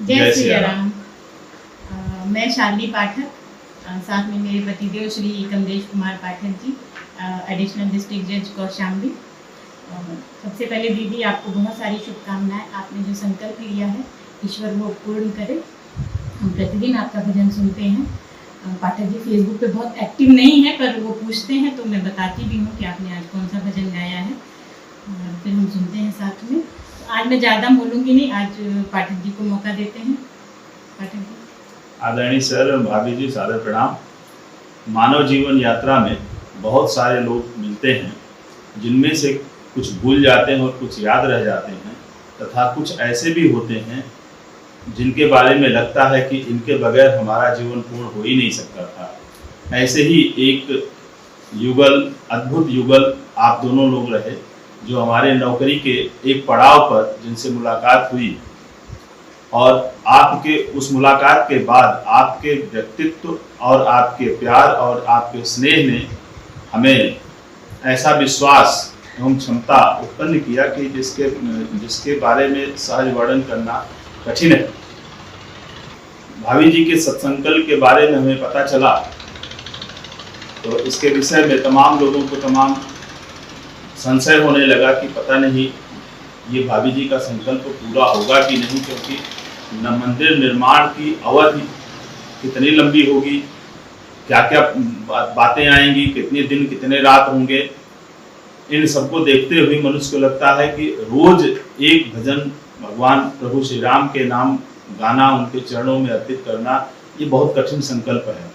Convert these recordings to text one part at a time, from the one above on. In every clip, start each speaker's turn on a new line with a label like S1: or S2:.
S1: जय सिया राम। मैं शालिनी पाठक, साथ में मेरे पतिदेव श्री कमलेश कुमार पाठक जी, एडिशनल डिस्ट्रिक्ट जज कौशाम्बी। सबसे पहले दीदी आपको बहुत सारी शुभकामनाएं। आपने जो संकल्प लिया है ईश्वर वो पूर्ण करे। हम प्रतिदिन आपका भजन सुनते हैं। पाठक जी फेसबुक पे बहुत एक्टिव नहीं है, पर वो पूछते हैं तो मैं बताती भी हूँ कि आपने आज कौन सा भजन गाया है, फिर हम सुनते हैं साथ में। आज मैं ज़्यादा बोलूँगी नहीं, आज पाठक जी को मौका देते हैं। पाठक जी।
S2: आदरणीय सर, भाभी जी, सादर प्रणाम। मानव जीवन यात्रा में बहुत सारे लोग मिलते हैं, जिनमें से कुछ भूल जाते हैं और कुछ याद रह जाते हैं, तथा कुछ ऐसे भी होते हैं जिनके बारे में लगता है कि इनके बगैर हमारा जीवन पूर्ण हो ही नहीं सकता था। ऐसे ही एक युगल, अद्भुत युगल आप दोनों लोग रहे, जो हमारे नौकरी के एक पड़ाव पर जिनसे मुलाकात हुई, और आपके उस मुलाकात के बाद आपके व्यक्तित्व और आपके प्यार और आपके स्नेह ने हमें ऐसा विश्वास एवं क्षमता उत्पन्न किया कि जिसके बारे में सहज वर्णन करना कठिन है। भाभी जी के सत्संकल्प के बारे में हमें पता चला तो इसके विषय में तमाम लोगों को तमाम संशय होने लगा कि पता नहीं ये भाभी जी का संकल्प पूरा होगा कि नहीं, क्योंकि न मंदिर निर्माण की अवधि कितनी लंबी होगी, क्या क्या बातें आएंगी, कितने दिन कितने रात होंगे। इन सबको देखते हुए मनुष्य को लगता है कि रोज एक भजन भगवान प्रभु श्री राम के नाम गाना, उनके चरणों में अर्पित करना, ये बहुत कठिन संकल्प है।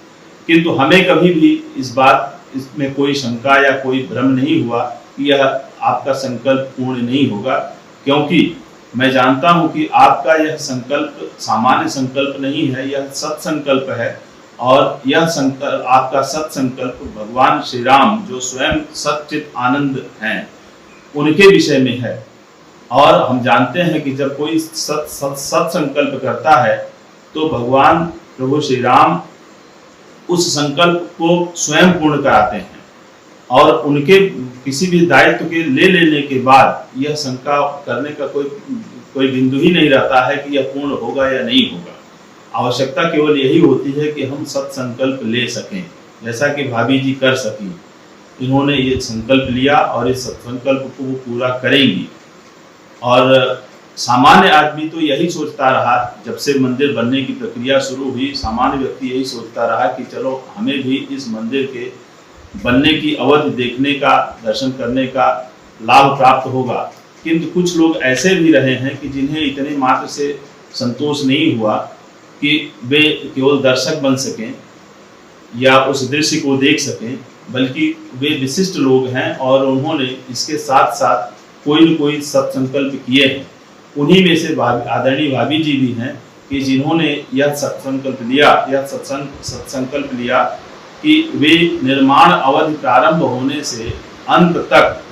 S2: किंतु हमें कभी भी इसमें कोई शंका या कोई भ्रम नहीं हुआ कि यह आपका संकल्प पूर्ण नहीं होगा, क्योंकि मैं जानता हूं कि आपका यह संकल्प सामान्य संकल्प नहीं है, यह सत्संकल्प है। और यह संकल्प, आपका सत्संकल्प भगवान श्री राम जो स्वयं सच्चित आनंद हैं, उनके विषय में है। और हम जानते हैं कि जब कोई सत्संकल्प करता है तो भगवान प्रभु श्री राम उस संकल्प को स्वयं पूर्ण कराते हैं, और उनके किसी भी दायित्व के ले लेने के बाद यह शंका करने का कोई बिंदु ही नहीं रहता है कि यह पूर्ण होगा या नहीं होगा। आवश्यकता केवल यही होती है कि हम सत्संकल्प ले सकें, जैसा कि भाभी जी कर सकी। इन्होंने ये संकल्प लिया और इस संकल्प को वो पूरा करेंगी। और सामान्य आदमी तो यही सोचता रहा, जब से मंदिर बनने की प्रक्रिया शुरू हुई, सामान्य व्यक्ति यही सोचता रहा कि चलो हमें भी इस मंदिर के बनने की अवधि देखने का, दर्शन करने का लाभ प्राप्त होगा। किंतु कुछ लोग ऐसे भी रहे हैं कि जिन्हें इतने मात्र से संतोष नहीं हुआ कि वे केवल दर्शक बन सकें या उस दृश्य को देख सकें, बल्कि वे विशिष्ट लोग हैं और उन्होंने इसके साथ साथ कोई न कोई सत्संकल्प किए हैं। उन्हीं में से आदरणीय भाभी जी भी हैं कि जिन्होंने यह सत्संकल्प लिया कि वे निर्माण अवधि प्रारंभ होने से अंत तक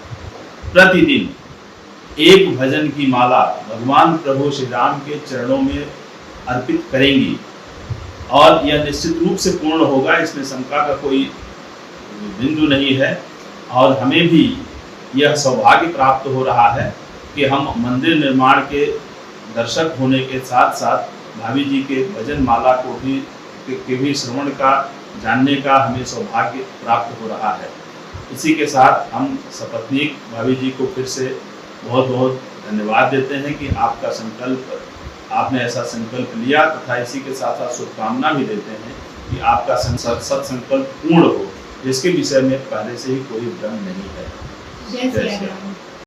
S2: प्रतिदिन एक भजन की माला भगवान प्रभु श्री राम के चरणों में अर्पित करेंगी, और यह निश्चित रूप से पूर्ण होगा, इसमें शंका का कोई बिंदु नहीं है। और हमें भी यह सौभाग्य प्राप्त हो रहा है कि हम मंदिर निर्माण के दर्शक होने के साथ साथ भाभी जी के भजन माला को भी श्रवण का, जानने का हमें सौभाग्य प्राप्त हो रहा है। इसी के साथ हम सपत्नीक भाभी जी को फिर से बहुत बहुत धन्यवाद देते हैं कि आपका संकल्प, आपने ऐसा संकल्प लिया, तथा इसी के साथ साथ शुभकामना भी देते हैं कि आपका सत्संकल्प पूर्ण हो, जिसके विषय में पहले से ही कोई भ्रम नहीं है।
S1: जय सिया राम।